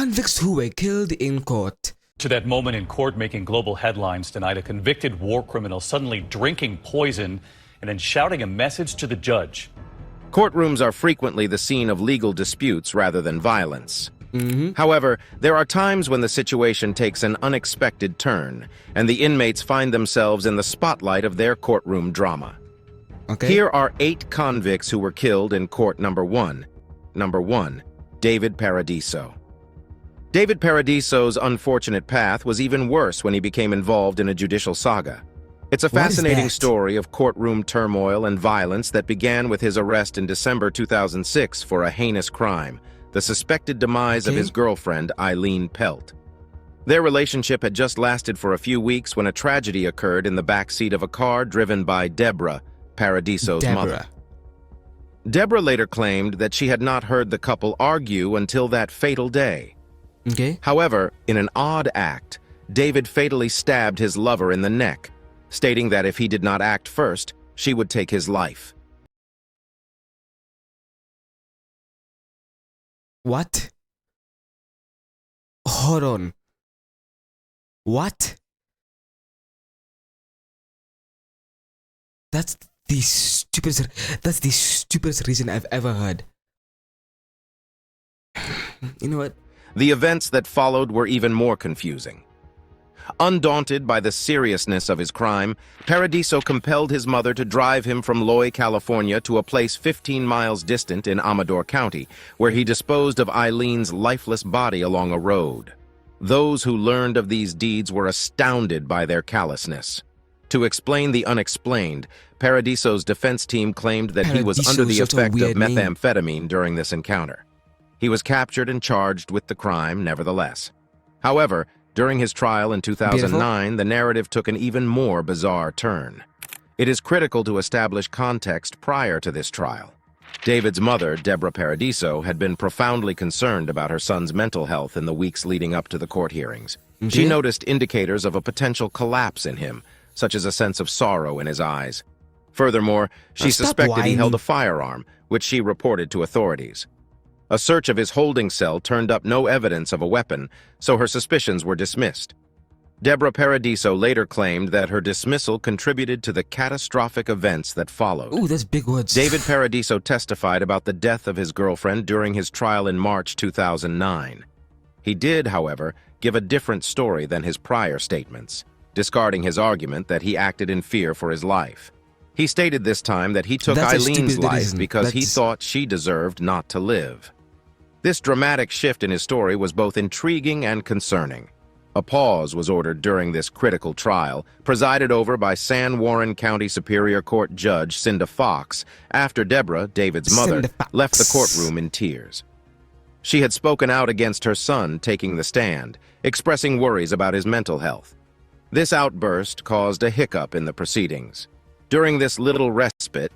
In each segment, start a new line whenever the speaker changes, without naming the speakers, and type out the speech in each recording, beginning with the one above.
Convicts who were killed in court.
To that moment in court making global headlines tonight, a convicted war criminal suddenly drinking poison and then shouting a message to the judge.
Courtrooms are frequently the scene of legal disputes rather than violence. However, there are times when the situation takes an unexpected turn, and the inmates find themselves in the spotlight of their courtroom drama.
Okay.
Here are 8 convicts who were killed in court number 1. Number 1, David Paradiso. David Paradiso's unfortunate path was even worse when he became involved in a judicial saga. It's a fascinating story of courtroom turmoil and violence that began with his arrest in December 2006 for a heinous crime, the suspected demise of his girlfriend, Eileen Pelt. Their relationship had just lasted for a few weeks when a tragedy occurred in the back seat of a car driven by Deborah, Paradiso's mother. Deborah later claimed that she had not heard the couple argue until that fatal day. However, in an odd act, David fatally stabbed his lover in the neck, stating that if he did not act first, she would take his life.
What? Hold on. What? That's the stupidest reason I've ever heard. You know what?
The events that followed were even more confusing. Undaunted by the seriousness of his crime, Paradiso compelled his mother to drive him from Loy, California to a place 15 miles distant in Amador County, where he disposed of Eileen's lifeless body along a road. Those who learned of these deeds were astounded by their callousness. To explain the unexplained, Paradiso's defense team claimed that he was under the effect of methamphetamine during this encounter. He was captured and charged with the crime, nevertheless. However, during his trial in 2009, the narrative took an even more bizarre turn. It is critical to establish context prior to this trial. David's mother, Deborah Paradiso, had been profoundly concerned about her son's mental health in the weeks leading up to the court hearings. She noticed indicators of a potential collapse in him, such as a sense of sorrow in his eyes. Furthermore, she suspected he held a firearm, which she reported to authorities. A search of his holding cell turned up no evidence of a weapon, so her suspicions were dismissed. Deborah Paradiso later claimed that her dismissal contributed to the catastrophic events that followed.
Ooh, that's big words.
David Paradiso testified about the death of his girlfriend during his trial in March 2009. He did, however, give a different story than his prior statements, discarding his argument that he acted in fear for his life. He stated this time that he took Eileen's life because he thought she deserved not to live. This dramatic shift in his story was both intriguing and concerning. A pause was ordered during this critical trial, presided over by San Juan County Superior Court Judge Cinda Fox, after Deborah, David's mother, left the courtroom in tears. She had spoken out against her son taking the stand, expressing worries about his mental health. This outburst caused a hiccup in the proceedings. During this little respite,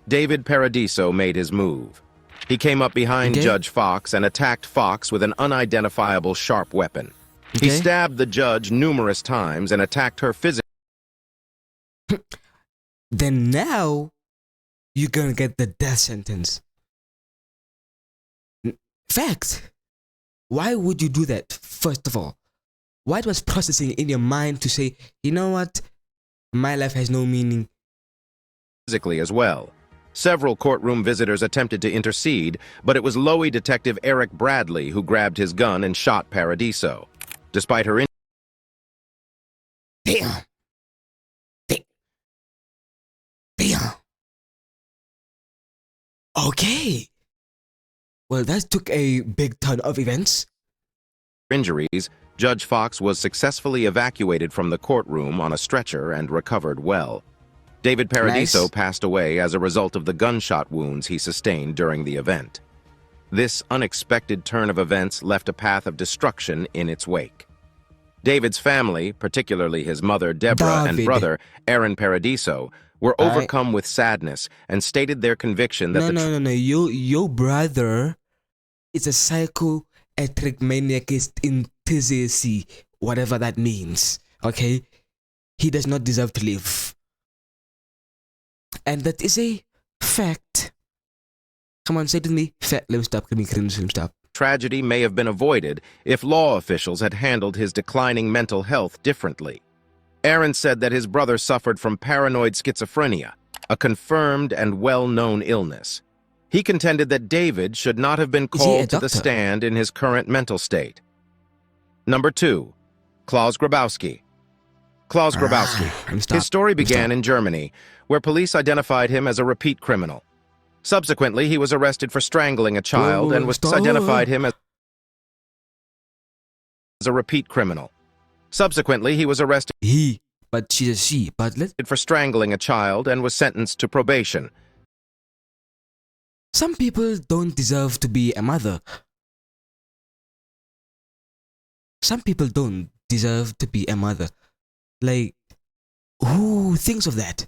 David Paradiso made his move. He came up behind Judge Fox and attacked Fox with an unidentifiable sharp weapon. He stabbed the judge numerous times and attacked her physically.
Then now, you're gonna get the death sentence. Fact. Why would you do that, first of all? What was processing in your mind to say, you know what, my life has no meaning?
Physically as well. Several courtroom visitors attempted to intercede, but it was Lowy Detective Eric Bradley who grabbed his gun and shot Paradiso. Despite her
Damn. Okay. Well, that took a big ton of events.
injuries, Judge Fox was successfully evacuated from the courtroom on a stretcher and recovered well. David Paradiso passed away as a result of the gunshot wounds he sustained during the event. This unexpected turn of events left a path of destruction in its wake. David's family, particularly his mother Deborah and brother Aaron Paradiso, were overcome with sadness and stated their conviction that
your brother is a psychiatric maniac enthusiast, whatever that means. Okay, he does not deserve to live, and that is a fact. Come on, say it to me. Fact. Let me stop. Let me stop.
tragedy may have been avoided if law officials had handled his declining mental health differently. Aaron said that his brother suffered from paranoid schizophrenia, a confirmed and well-known illness. He contended that David should not have been called to the stand in his current mental state. Number 2. Klaus Grabowski. Klaus Grabowski. His story began in Germany, where police identified him as a repeat criminal. Subsequently, he was arrested for strangling a child and was identified him as a repeat criminal. Subsequently, he was arrested
but she's a she, but
for strangling a child and was sentenced to probation.
Some people don't deserve to be a mother. Some people don't deserve to be a mother. Like, who thinks of that?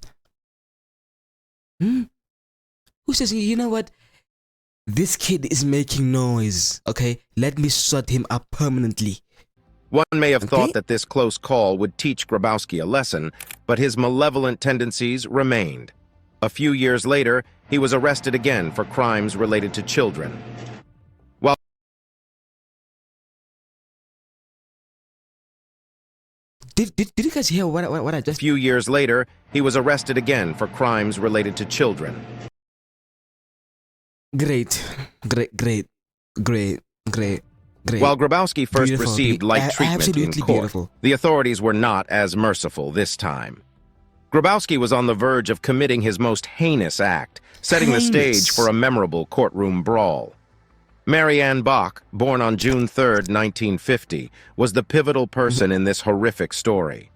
Who says, you know what? This kid is making noise, okay? Let me shut him up permanently.
One may have thought that this close call would teach Grabowski a lesson, but his malevolent tendencies remained. A few years later, he was arrested again for crimes related to children.
Did you guys hear what I just...
A few years later, he was arrested again for crimes related to children.
Great.
While Grabowski first received light treatment in court, the authorities were not as merciful this time. Grabowski was on the verge of committing his most heinous act, setting the stage for a memorable courtroom brawl. Mary Ann Bach, born on June 3, 1950, was the pivotal person in this horrific story.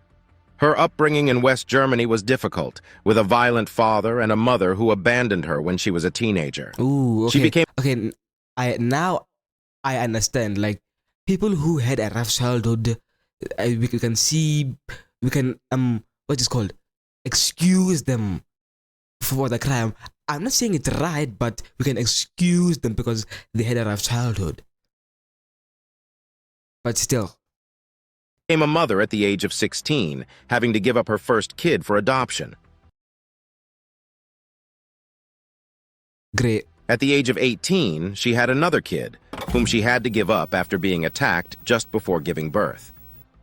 Her upbringing in West Germany was difficult, with a violent father and a mother who abandoned her when she was a teenager.
Ooh, okay.
She became...
Okay, now I understand. Like, people who had a rough childhood, we can see, we can, what is called, excuse them for the crime. I'm not saying it's right, but we can excuse them because they had a rough childhood. But still.
Became a mother at the age of 16, having to give up her first kid for adoption.
Great.
At the age of 18, she had another kid, whom she had to give up after being attacked just before giving birth.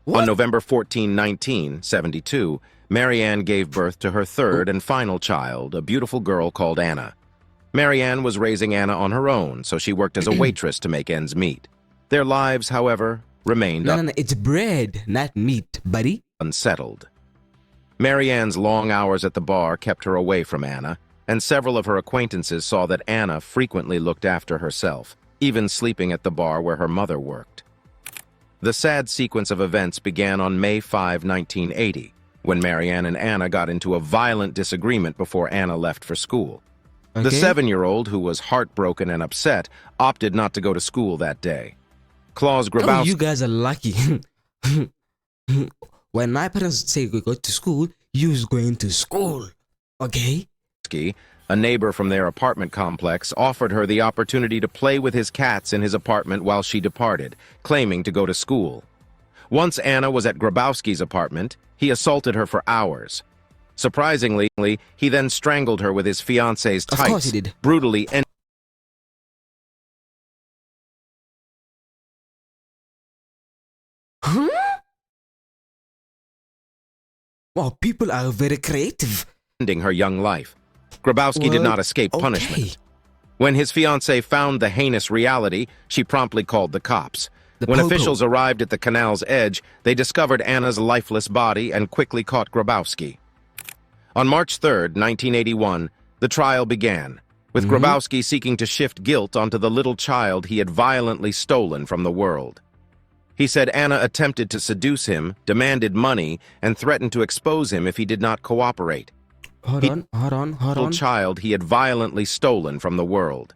What? On November 14, 1972, Mary Ann gave birth to her third and final child, a beautiful girl called Anna. Mary Ann was raising Anna on her own, so she worked as a waitress to make ends meet. Their lives, however, remained
No, it's bread, not meat, buddy.
Unsettled. Mary Ann's long hours at the bar kept her away from Anna, and several of her acquaintances saw that Anna frequently looked after herself, even sleeping at the bar where her mother worked. The sad sequence of events began on May 5, 1980, when Mary Ann and Anna got into a violent disagreement before Anna left for school. Okay. The 7-year-old, who was heartbroken and upset, opted not to go to school that day. Klaus Grabowski...
Oh, you guys are lucky. When my parents say we go to school, you's going to school, okay?
A neighbor from their apartment complex offered her the opportunity to play with his cats in his apartment while she departed, claiming to go to school. Once Anna was at Grabowski's apartment, he assaulted her for hours. Surprisingly, he then strangled her with his fiancé's tights,
of course he did.
Brutally and...
Huh? Wow, people are very creative.
Ending her young life. Grabowski did not escape punishment. When his fiancée found the heinous reality, she promptly called the cops. When officials arrived at the canal's edge, they discovered Anna's lifeless body and quickly caught Grabowski. On March 3, 1981, the trial began, with Grabowski seeking to shift guilt onto the little child he had violently stolen from the world. He said Anna attempted to seduce him, demanded money, and threatened to expose him if he did not cooperate.
Hold on.
The child he had violently stolen from the world.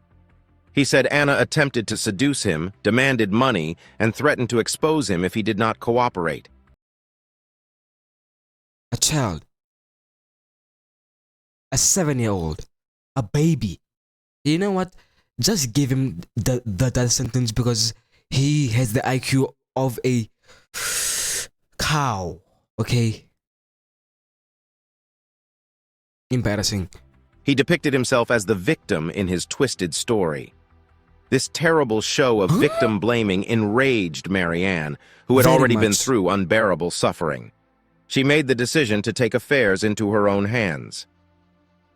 He said Anna attempted to seduce him, demanded money, and threatened to expose him if he did not cooperate.
A child. A 7-year-old. A baby. You know what? Just give him the death sentence because he has the IQ of a cow. Okay? Embarrassing.
He depicted himself as the victim in his twisted story. This terrible show of victim blaming enraged Marianne, who had
Very
already been
much.
through unbearable suffering. She made the decision to take affairs into her own hands.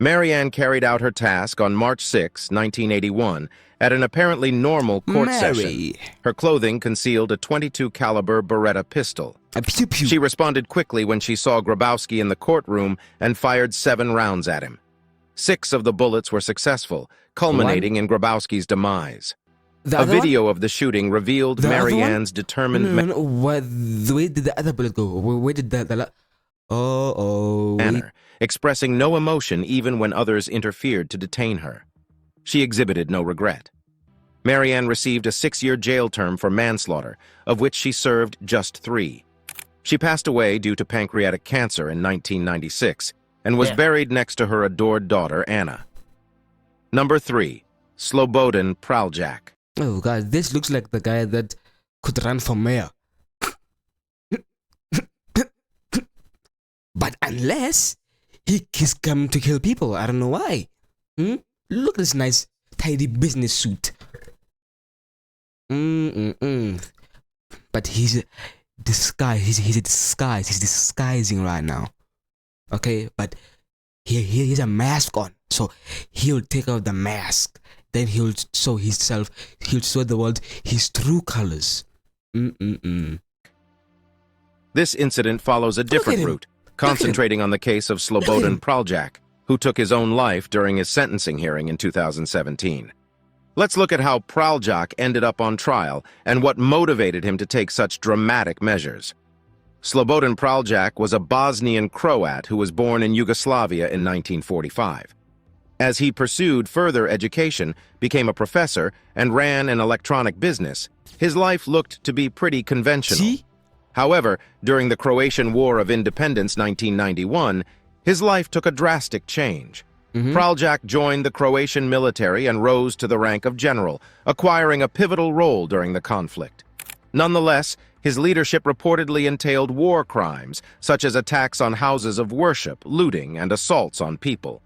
Marianne carried out her task on March 6, 1981, at an apparently normal court session.
Mary.
Her clothing concealed a .22 caliber Beretta pistol.
A pew pew.
She responded quickly when she saw Grabowski in the courtroom and fired 7 rounds at him. 6 of the bullets were successful, culminating in Grabowski's demise.
The
A
other one?
video of the shooting revealed
The other one?
Marianne's determined
No. Where did the other bullet go? Where did
manner, expressing no emotion even when others interfered to detain her. She exhibited no regret. Marianne received a 6-year jail term for manslaughter, of which she served just 3. She passed away due to pancreatic cancer in 1996 and was buried next to her adored daughter, Anna. Number 3. Slobodan Praljak.
Oh God, this looks like the guy that could run for mayor. But unless he's come to kill people, I don't know why. Look at this nice, tidy business suit. But he's disguised. He's a disguise. He's disguising right now. Okay, but he has a mask on, so he'll take out the mask. Then he'll show himself. He'll show the world his true colors.
This incident follows a different
him.
route, concentrating on the case of Slobodan Praljak, who took his own life during his sentencing hearing in 2017. Let's look at how Praljak ended up on trial and what motivated him to take such dramatic measures. Slobodan Praljak was a Bosnian Croat who was born in Yugoslavia in 1945. As he pursued further education, became a professor, and ran an electronic business, his life looked to be pretty conventional.
See?
However, during the Croatian War of Independence 1991, his life took a drastic change. Praljak joined the Croatian military and rose to the rank of general, acquiring a pivotal role during the conflict. Nonetheless, his leadership reportedly entailed war crimes, such as attacks on houses of worship, looting, and assaults on people.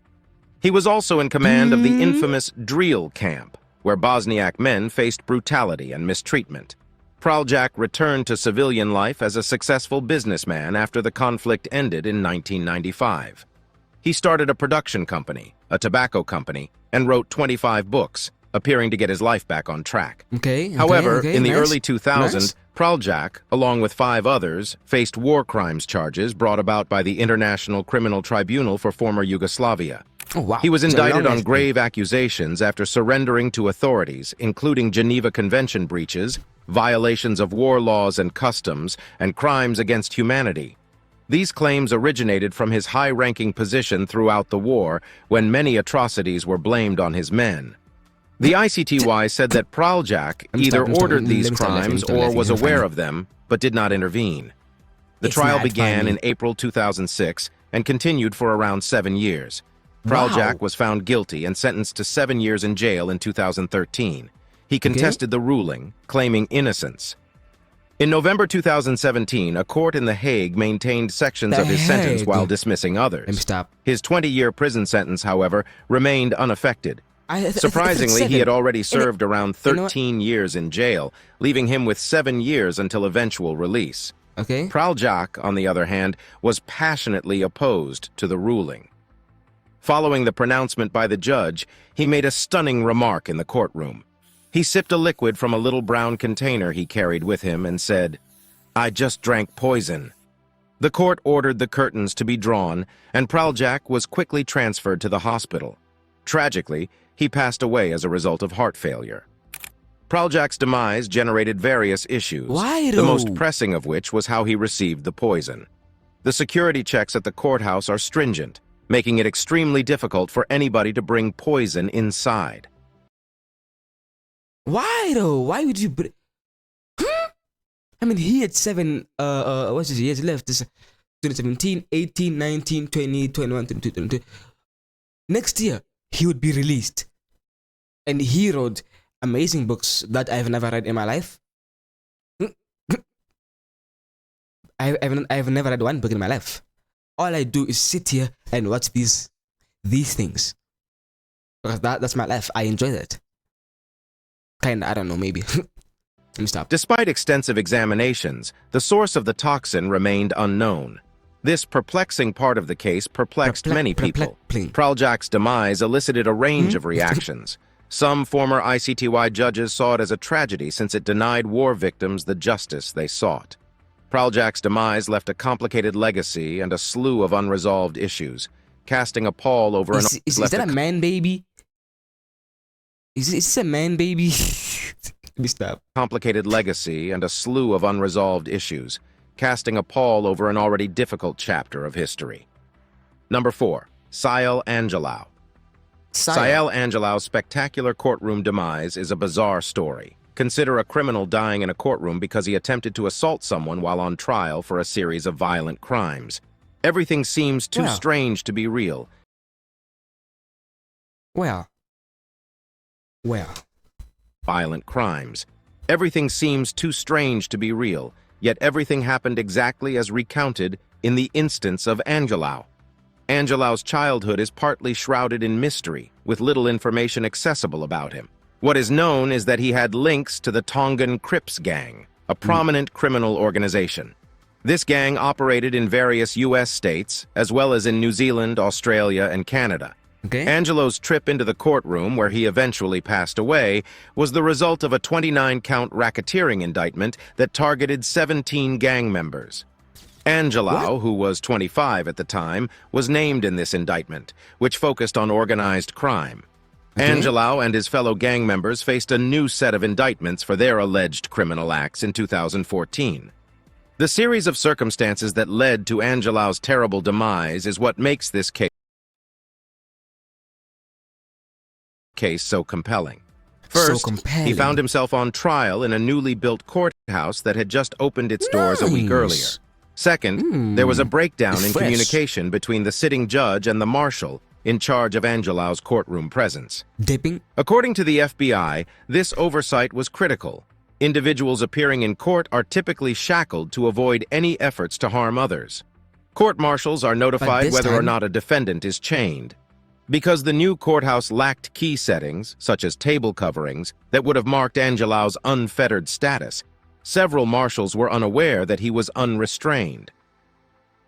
He was also in command of the infamous drill camp, where Bosniak men faced brutality and mistreatment. Praljak returned to civilian life as a successful businessman after the conflict ended in 1995. He started a production company, a tobacco company, and wrote 25 books, appearing to get his life back on track. However, in the early 2000s, Praljak, along with 5 others, faced war crimes charges brought about by the International Criminal Tribunal for former Yugoslavia.
Oh, wow.
He was
It's a
indicted
long
on
ass
grave accusations after surrendering to authorities, including Geneva Convention breaches, violations of war laws and customs, and crimes against humanity. These claims originated from his high-ranking position throughout the war, when many atrocities were blamed on his men. The ICTY said that Praljak either ordered these crimes or was aware of them, but did not intervene. The
It's
trial
not
began
funny.
in April 2006 and continued for around 7 years. Praljak
Wow.
was found guilty and sentenced to 7 years in jail in 2013. He contested the ruling, claiming innocence. In November 2017, a court in The Hague maintained sections of his sentence
Hague.
while dismissing others.
Let me stop.
His 20-year prison sentence, however, remained unaffected. Surprisingly, he had
7.
already served around
you know what?
13 years in jail, leaving him with 7 years until eventual release.
Okay.
Praljak, on the other hand, was passionately opposed to the ruling. Following the pronouncement by the judge, he made a stunning remark in the courtroom. He sipped a liquid from a little brown container he carried with him and said, "I just drank poison." The court ordered the curtains to be drawn, and Praljak was quickly transferred to the hospital. Tragically, he passed away as a result of heart failure. Praljak's demise generated various issues,
Why
the
though?
most pressing of which was how he received the poison. The security checks at the courthouse are stringent, making it extremely difficult for anybody to bring poison inside.
Why though? Why would you put? I mean, he had 7 what's his years left? This 2017, 18, 19, 20, 21, 22, 23. Next year he would be released, and he wrote amazing books that I've never read in my life. I've never read one book in my life. All I do is sit here and watch these things because that's my life. I enjoy that. Kinda, I don't know, maybe. Let me stop.
Despite extensive examinations, the source of the toxin remained unknown. This perplexing part of the case perplexed many people. Praljak's demise elicited a range of reactions. Some former ICTY judges saw it as a tragedy since it denied war victims the justice they sought. Praljak's demise left a complicated legacy and a slew of unresolved issues, casting a pall over
Is that a man baby? Is this a man baby? Let me stop.
Complicated legacy and a slew of unresolved issues, casting a pall over an already difficult chapter of history. Number 4. Sael Angelau. Sael Angelau's spectacular courtroom demise is a bizarre story. Consider a criminal dying in a courtroom because he attempted to assault someone while on trial for a series of violent crimes. Everything seems too strange to be real. Violent crimes. Everything seems too strange to be real, yet everything happened exactly as recounted in the instance of Angelau. Angelau's childhood is partly shrouded in mystery, with little information accessible about him. What is known is that he had links to the Tongan Crips gang, a prominent criminal organization. This gang operated in various U.S. states, as well as in New Zealand, Australia, and Canada. Angelo's trip into the courtroom, where he eventually passed away, was the result of a 29-count racketeering indictment that targeted 17 gang members. Angelau, who was 25 at the time, was named in this indictment, which focused on organized crime. Angelau and his fellow gang members faced a new set of indictments for their alleged criminal acts in 2014. The series of circumstances that led to Angelau's terrible demise is what makes this case so compelling. First, he found himself on trial in a newly built courthouse that had just opened its doors a week earlier. Second, there was a breakdown in communication between the sitting judge and the marshal in charge of Angelau's courtroom presence. According to the FBI, this oversight was critical. Individuals appearing in court are typically shackled to avoid any efforts to harm others. Court marshals are notified whether or not a defendant is chained. Because the new courthouse lacked key settings, such as table coverings, that would have marked Angelau's unfettered status, several marshals were unaware that he was unrestrained.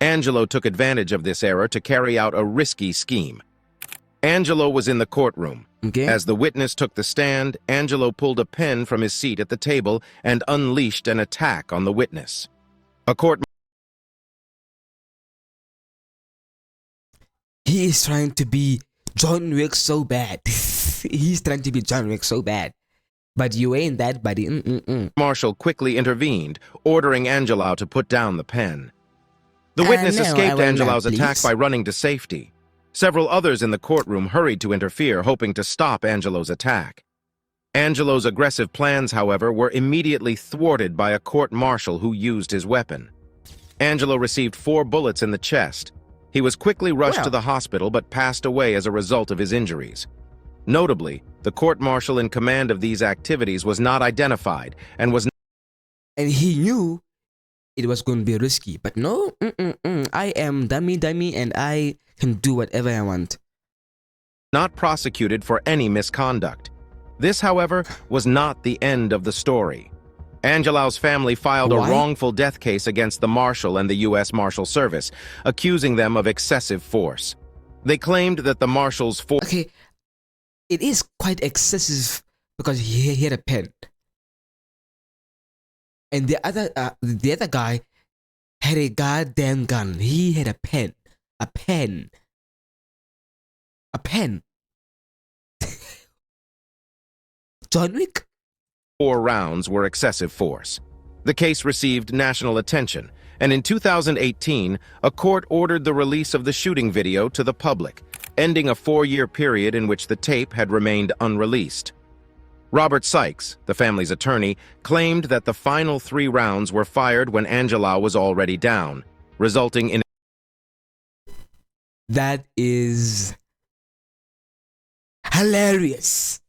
Angelo took advantage of this error to carry out a risky scheme. Angelo was in the courtroom. As the witness took the stand, Angelo pulled a pen from his seat at the table and unleashed an attack on the witness.
He is trying to be John Wick so bad. He's trying to be John Wick so bad. But you ain't that, buddy.
Marshal quickly intervened, ordering Angelau to put down the pen. The witness escaped Angelau's attack by running to safety. Several others in the courtroom hurried to interfere, hoping to stop Angelo's attack. Angelo's aggressive plans, however, were immediately thwarted by a court marshal who used his weapon. Angelo received 4 bullets in the chest. He was quickly rushed to the hospital but passed away as a result of his injuries. Notably, the court marshal in command of these activities was not identified and was
and he knew it was going to be risky, but no, I am dummy and I can do whatever I want.
Not prosecuted for any misconduct. This, however, was not the end of the story. Angelau's family filed a wrongful death case against the marshal and the U.S. Marshal Service, accusing them of excessive force. They claimed that the marshal's
it is quite excessive because he had a pen. And the other guy had a goddamn gun. He had a pen. A pen. John Wick?
4 rounds were excessive force. The case received national attention, and in 2018, a court ordered the release of the shooting video to the public, ending a 4-year period in which the tape had remained unreleased. Robert Sykes, the family's attorney, claimed that the final 3 rounds were fired when Angelau was already down, resulting in
That is hilarious.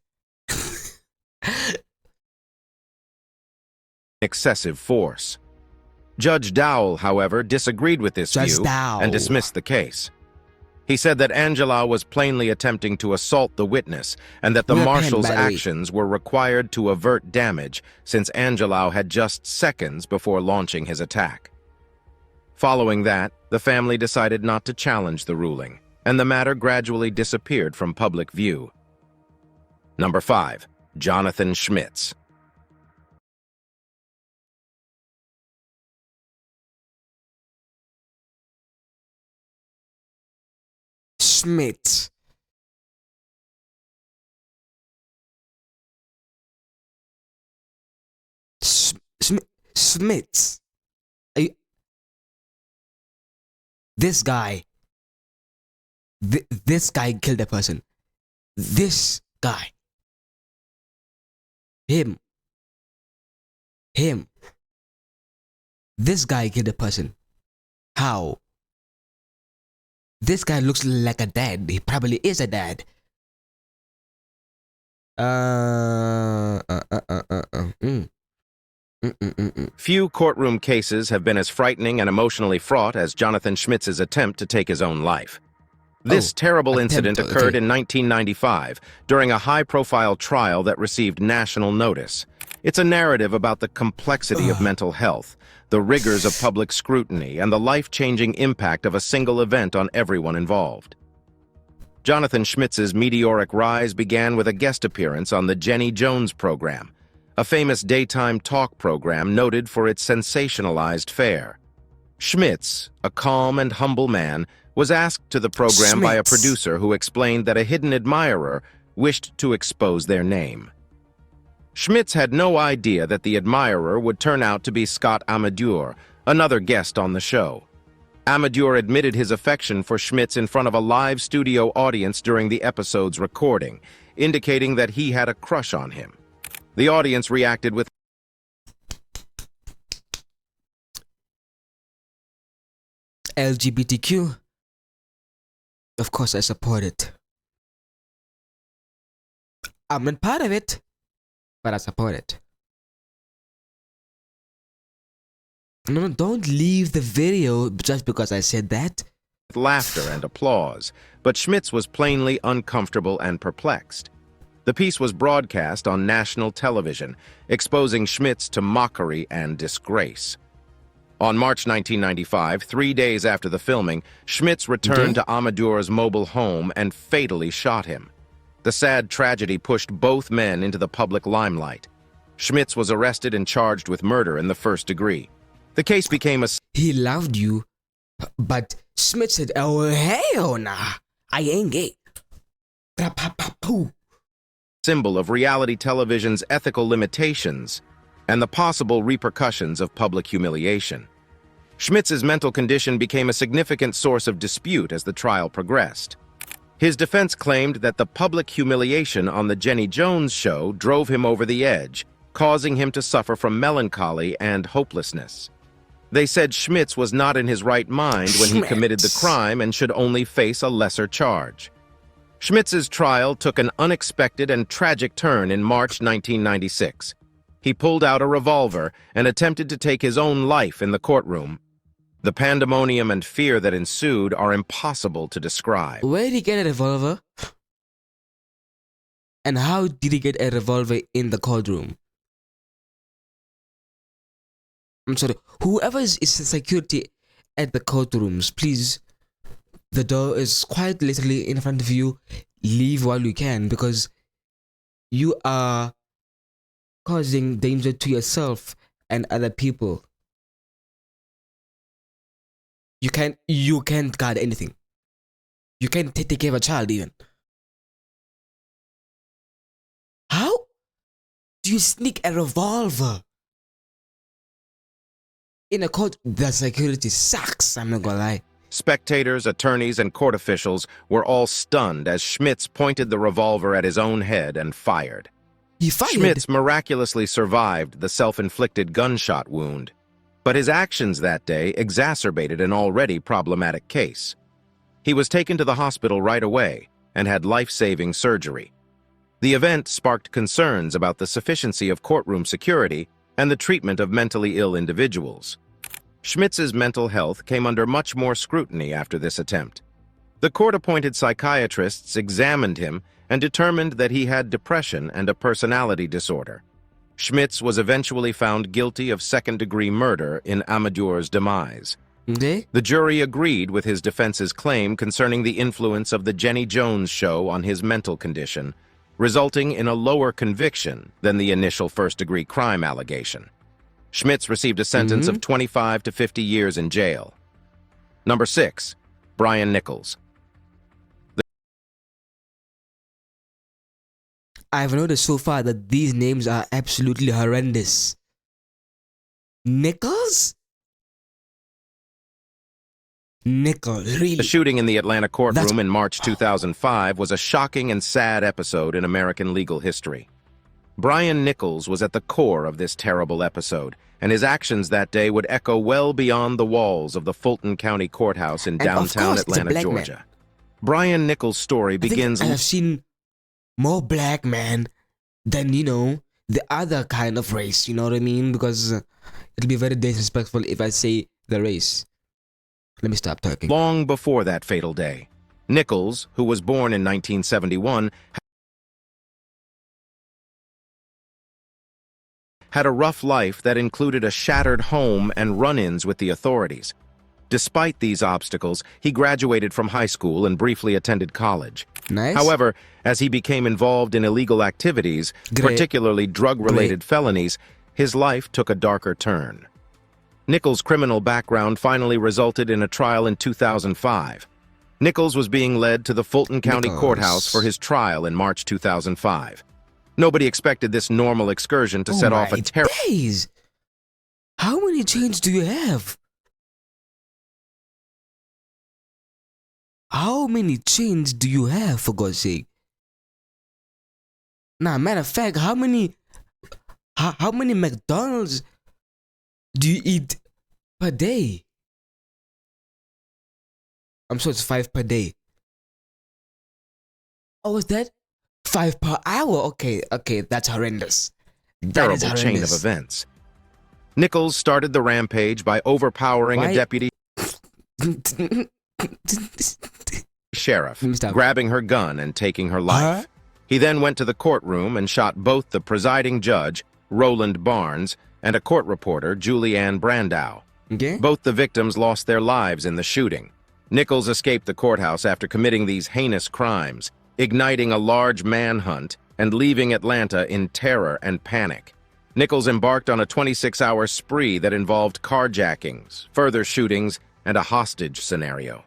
excessive force. Judge Dowell, however, disagreed with this view and dismissed the case. He said that Angela was plainly attempting to assault the witness and that the
We are
marshal's
penned, by the way.
actions were required to avert damage since Angela had just seconds before launching his attack. Following that, the family decided not to challenge the ruling, and the matter gradually disappeared from public view. Number 5. Jonathan Schmitz.
Schmidt. Schmidt. This guy. This guy killed a person. This guy. Him. This guy killed a person. How? This guy looks like a dad. He probably is a dad.
Few courtroom cases have been as frightening and emotionally fraught as Jonathan Schmitz's attempt to take his own life. This terrible incident occurred in 1995 during a high-profile trial that received national notice. It's a narrative about the complexity of mental health, the rigors of public scrutiny, and the life-changing impact of a single event on everyone involved. Jonathan Schmitz's meteoric rise began with a guest appearance on the Jenny Jones program, a famous daytime talk program noted for its sensationalized fare. Schmitz, a calm and humble man, was asked to the program by a producer who explained that a hidden admirer wished to expose their name. Schmitz had no idea that the admirer would turn out to be Scott Amadure, another guest on the show. Amadure admitted his affection for Schmitz in front of a live studio audience during the episode's recording, indicating that he had a crush on him. The audience reacted with
LGBTQ. Of course, I support it. I'm not part of it, but I support it. No, don't leave the video just because I said that.
laughter and applause, but Schmitz was plainly uncomfortable and perplexed. The piece was broadcast on national television, exposing Schmitz to mockery and disgrace. On March 1995, 3 days after the filming, Schmitz returned to Amadure's mobile home and fatally shot him. The sad tragedy pushed both men into the public limelight. Schmitz was arrested and charged with murder in the first degree. The case became a
He loved you, but Schmidt said, "Oh, hell nah, I ain't gay."
symbol of reality television's ethical limitations and the possible repercussions of public humiliation. Schmitz's mental condition became a significant source of dispute as the trial progressed. His defense claimed that the public humiliation on the Jenny Jones show drove him over the edge, causing him to suffer from melancholy and hopelessness. They said Schmitz was not in his right mind when he committed the crime and should only face a lesser charge. Schmitz's trial took an unexpected and tragic turn in March 1996. He pulled out a revolver and attempted to take his own life in the courtroom. The pandemonium and fear that ensued are impossible to describe.
Where did he get a revolver? And how did he get a revolver in the courtroom? I'm sorry, whoever is the security at the courtrooms, please, the door is quite literally in front of you. Leave while you can, because you are causing danger to yourself and other people. You can't guard anything. You can't take care of a child even. How do you sneak a revolver in a court? The security sucks, I'm not gonna lie.
Spectators, attorneys, and court officials were all stunned as Schmitz pointed the revolver at his own head and fired.
He fired.
Schmitz miraculously survived the self-inflicted gunshot wound, but his actions that day exacerbated an already problematic case. He was taken to the hospital right away and had life-saving surgery. The event sparked concerns about the sufficiency of courtroom security and the treatment of mentally ill individuals. Schmitz's mental health came under much more scrutiny after this attempt. The court-appointed psychiatrists examined him and determined that he had depression and a personality disorder. Schmitz was eventually found guilty of second-degree murder in Amadur's demise.
Okay.
The jury agreed with his defense's claim concerning the influence of the Jenny Jones show on his mental condition, resulting in a lower conviction than the initial first-degree crime allegation. Schmitz received a sentence of 25 to 50 years in jail. Number 6. Brian Nichols.
I've noticed so far that these names are absolutely horrendous. Nichols? Nichols, really?
The shooting in the Atlanta courtroom in March 2005 was a shocking and sad episode in American legal history. Brian Nichols was at the core of this terrible episode, and his actions that day would echo well beyond the walls of the Fulton County Courthouse in downtown Atlanta, Georgia. Brian Nichols' story begins...
I have seen more black men than, the other kind of race, you know what I mean? Because it'll be very disrespectful if I say the race. Let me stop talking.
Long before that fatal day, Nichols, who was born in 1971, had a rough life that included a shattered home and run-ins with the authorities. Despite these obstacles, he graduated from high school and briefly attended college.
Nice.
However, as he became involved in illegal activities, particularly drug-related felonies, his life took a darker turn. Nichols' criminal background finally resulted in a trial in 2005. Nichols was being led to the Fulton County Courthouse for his trial in March 2005. Nobody expected this normal excursion to set off a terrible...
days! How many chains do you have? How many chains do you have, for God's sake? Nah, matter of fact, how many McDonald's do you eat per day? I'm sure it's 5 per day. Oh, is that 5 per hour? Okay, that's horrendous. That is horrendous.
Chain of events. Nichols started the rampage by overpowering a deputy sheriff, grabbing her gun and taking her life. He then went to the courtroom and shot both the presiding judge, Roland Barnes, and a court reporter, Julianne Brandow.
Okay.
Both the victims lost their lives in the shooting. Nichols escaped the courthouse after committing these heinous crimes, igniting a large manhunt and leaving Atlanta in terror and panic. Nichols embarked on a 26-hour spree that involved carjackings, further shootings, and a hostage scenario.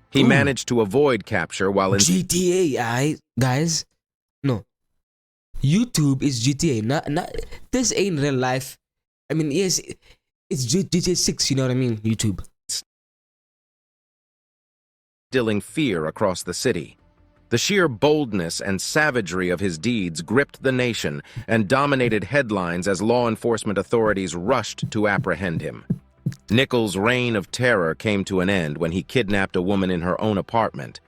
He managed to avoid capture while in
GTA, guys. No. YouTube is GTA. Not this ain't real life. I mean, yes, it's GTA 6, you know what I mean? YouTube.
instilling fear across the city. The sheer boldness and savagery of his deeds gripped the nation and dominated headlines as law enforcement authorities rushed to apprehend him. Nichols' reign of terror came to an end when he kidnapped a woman in her own apartment.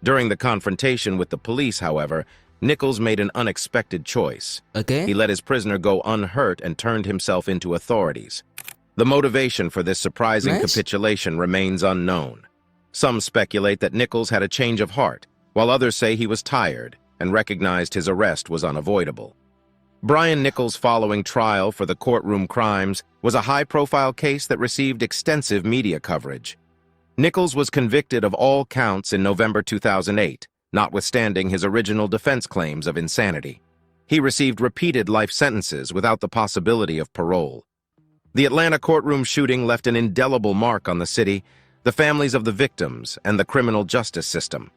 During the confrontation with the police, however, Nichols made an unexpected choice. He let his prisoner go unhurt and turned himself into authorities. The motivation for this surprising capitulation remains unknown. Some speculate that Nichols had a change of heart, while others say he was tired and recognized his arrest was unavoidable. Brian Nichols' following trial for the courtroom crimes was a high-profile case that received extensive media coverage. Nichols was convicted of all counts in November 2008, notwithstanding his original defense claims of insanity. He received repeated life sentences without the possibility of parole. The Atlanta courtroom shooting left an indelible mark on the city, the families of the victims, and the criminal justice system.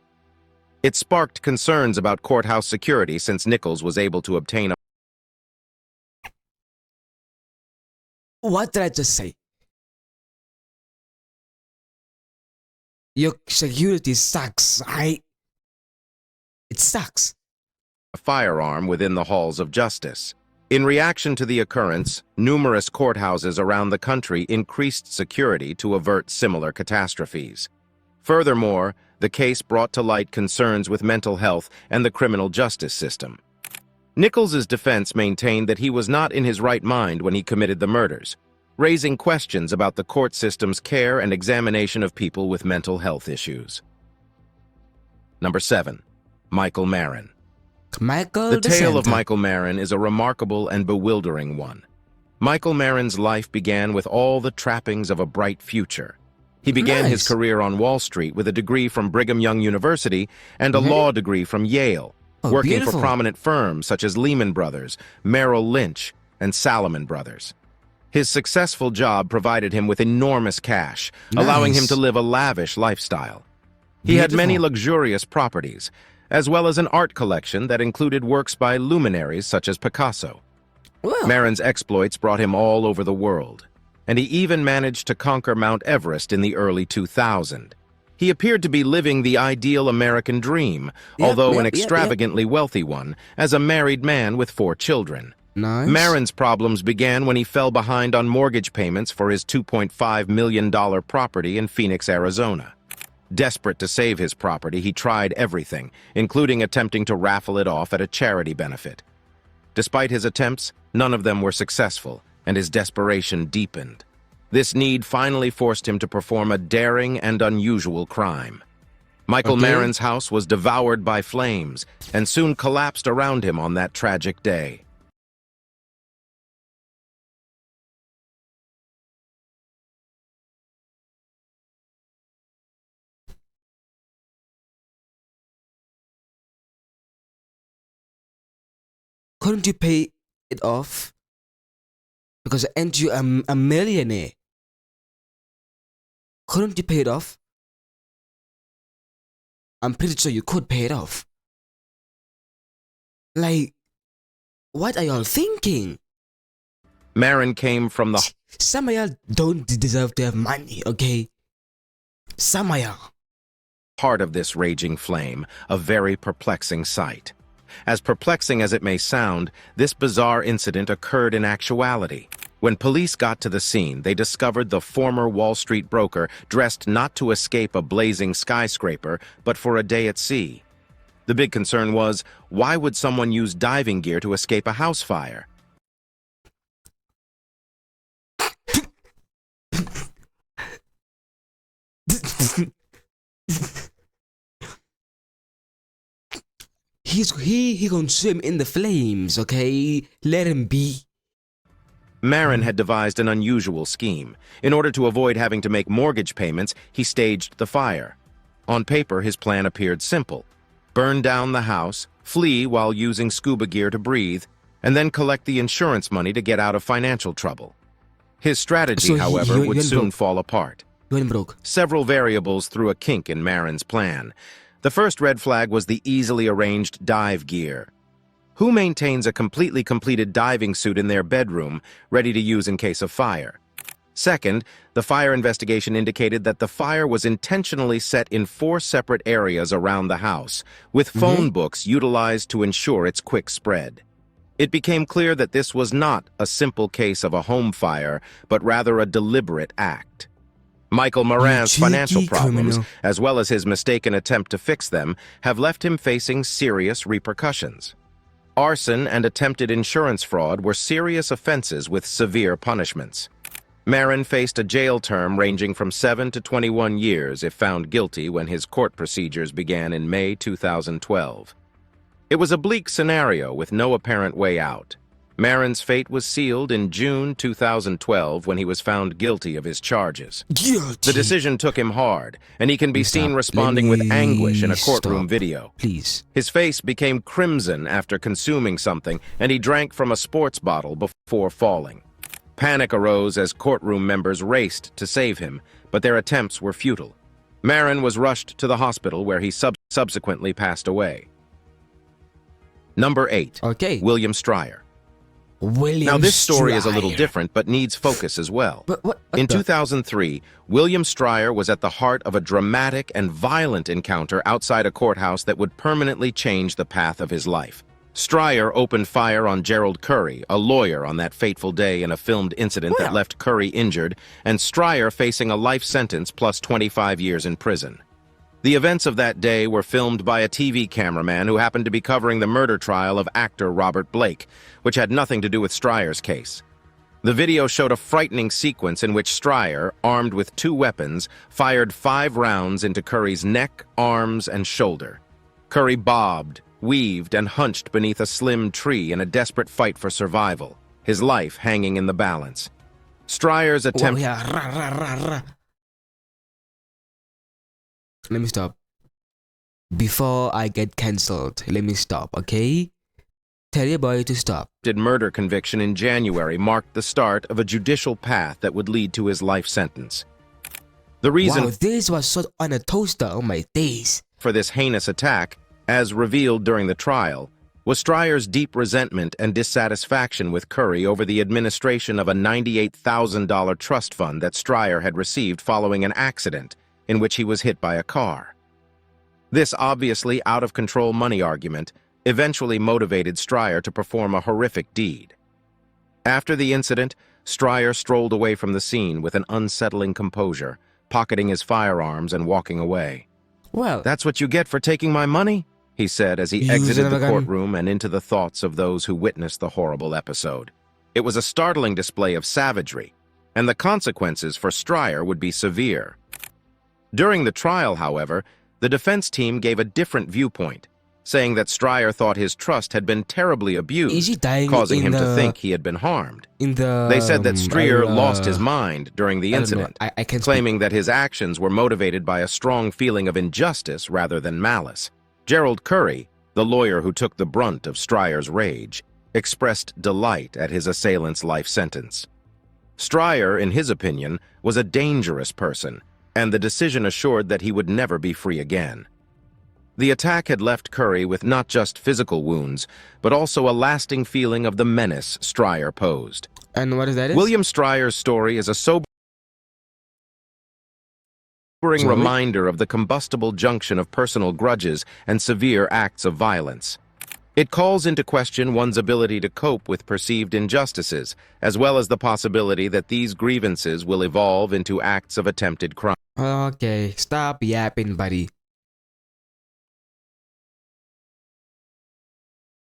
It sparked concerns about courthouse security since Nichols was able to obtain a...
What did I just say? Your security sucks, right? It sucks.
A firearm within the halls of justice. In reaction to the occurrence, numerous courthouses around the country increased security to avert similar catastrophes. Furthermore, the case brought to light concerns with mental health and the criminal justice system. Nichols' defense maintained that he was not in his right mind when he committed the murders, raising questions about the court system's care and examination of people with mental health issues. Number 7. Michael Marin.
Michael
The tale of
Santa.
Michael Marin is a remarkable and bewildering one. Michael Marin's life began with all the trappings of a bright future. He began his
Nice.
career on Wall Street with a degree from Brigham Young University and a law degree from Yale,
Oh,
working
beautiful.
for prominent firms such as Lehman Brothers, Merrill Lynch, and Salomon Brothers. His successful job provided him with enormous cash, allowing him
Nice.
to live a lavish lifestyle. He had many
Beautiful.
luxurious properties, as well as an art collection that included works by luminaries such as Picasso.
Well,
Marin's exploits brought him all over the world, and he even managed to conquer Mount Everest in the early 2000s. He appeared to be living the ideal American dream, although an
yep.
extravagantly wealthy one, as a married man with 4 children.
Nice.
Marin's problems began when he fell behind on mortgage payments for his $2.5 million property in Phoenix, Arizona. Desperate to save his property, he tried everything, including attempting to raffle it off at a charity benefit. Despite his attempts, none of them were successful, and his desperation deepened. This need finally forced him to perform a daring and unusual crime. Michael Marin's house was devoured by flames and soon collapsed around him on that tragic day.
Couldn't you pay it off? Because aren't you a millionaire? Couldn't you pay it off? I'm pretty sure you could pay it off. Like, what are y'all thinking?
Marin came from the
Some of y'all don't deserve to have money, okay? Some of y'all.
heart of this raging flame, a very perplexing sight. As perplexing as it may sound, this bizarre incident occurred in actuality. When police got to the scene, they discovered the former Wall Street broker dressed not to escape a blazing skyscraper, but for a day at sea. The big concern was, why would someone use diving gear to escape a house fire?
He gonna swim in the flames, okay? Let him be.
Marin had devised an unusual scheme. In order to avoid having to make mortgage payments, he staged the fire. On paper, his plan appeared simple. Burn down the house, flee while using scuba gear to breathe, and then collect the insurance money to get out of financial trouble. His strategy,
So he
however, would
went
soon
broke.
fall apart.
You went broke.
Several variables threw a kink in Marin's plan. The first red flag was the easily arranged dive gear. Who maintains a completely completed diving suit in their bedroom, ready to use in case of fire? Second, the fire investigation indicated that the fire was intentionally set in 4 separate areas around the house, with phone books utilized to ensure its quick spread. It became clear that this was not a simple case of a home fire, but rather a deliberate act. Michael Marin's
cheeky
financial problems,
criminal.
as well as his mistaken attempt to fix them, have left him facing serious repercussions. Arson and attempted insurance fraud were serious offenses with severe punishments. Marin faced a jail term ranging from 7 to 21 years if found guilty when his court procedures began in May 2012. It was a bleak scenario with no apparent way out. Marin's fate was sealed in June 2012 when he was found guilty of his charges.
Guilty.
The decision took him hard, and he can be
Please
seen
stop.
responding with anguish in a
Please
courtroom
stop.
video.
Please.
His face became crimson after consuming something, and he drank from a sports bottle before falling. Panic arose as courtroom members raced to save him, but their attempts were futile. Marin was rushed to the hospital where he subsequently passed away. Number 8.
Okay.
William Stryer.
William
Now, this story is a little
Stryer.
different, but needs focus as well.
But what
In
the-
2003, William Stryer was at the heart of a dramatic and violent encounter outside a courthouse that would permanently change the path of his life. Stryer opened fire on Gerald Curry, a lawyer, on that fateful day in a filmed incident that
Well.
left Curry injured, and Stryer facing a life sentence plus 25 years in prison. The events of that day were filmed by a TV cameraman who happened to be covering the murder trial of actor Robert Blake, which had nothing to do with Stryer's case. The video showed a frightening sequence in which Stryer, armed with 2 weapons, fired 5 rounds into Curry's neck, arms, and shoulder. Curry bobbed, weaved, and hunched beneath a slim tree in a desperate fight for survival, his life hanging in the balance. Strier's attempt...
Wow, yeah. Rah, rah, rah, rah. Let me stop. Before I get cancelled, let me stop, okay? Tell your boy to stop.
Murder conviction in January marked the start of a judicial path that would lead to his life sentence. The reason
Wow, this was so on a toaster, oh my days.
for this heinous attack, as revealed during the trial, was Strier's deep resentment and dissatisfaction with Curry over the administration of a $98,000 trust fund that Strier had received following an accident in which he was hit by a car. This obviously out-of-control money argument eventually motivated Strier to perform a horrific deed. After the incident, Strier strolled away from the scene with an unsettling composure, pocketing his firearms and walking away.
Well,
"That's what you get for taking my money?" he said as he
You
exited
son
the
of a gun.
courtroom and into the thoughts of those who witnessed the horrible episode. It was a startling display of savagery, and the consequences for Strier would be severe. During the trial, however, the defense team gave a different viewpoint, saying that Strier thought his trust had been terribly
is
abused,
he dying
causing
in
him
the,
to think he had been harmed.
in the...
They said that Strier
I
lost his mind during the
I don't know.
incident,
I can't
claiming that his actions were motivated by a strong feeling of injustice rather than malice. Gerald Curry, the lawyer who took the brunt of Strier's rage, expressed delight at his assailant's life sentence. Strier, in his opinion, was a dangerous person, and the decision assured that he would never be free again. The attack had left Curry with not just physical wounds, but also a lasting feeling of the menace Strier posed.
And what is that?
William Strier's story is a sobering reminder of the combustible junction of personal grudges and severe acts of violence. It calls into question one's ability to cope with perceived injustices, as well as the possibility that these grievances will evolve into acts of attempted crime.
Okay, stop yapping, buddy.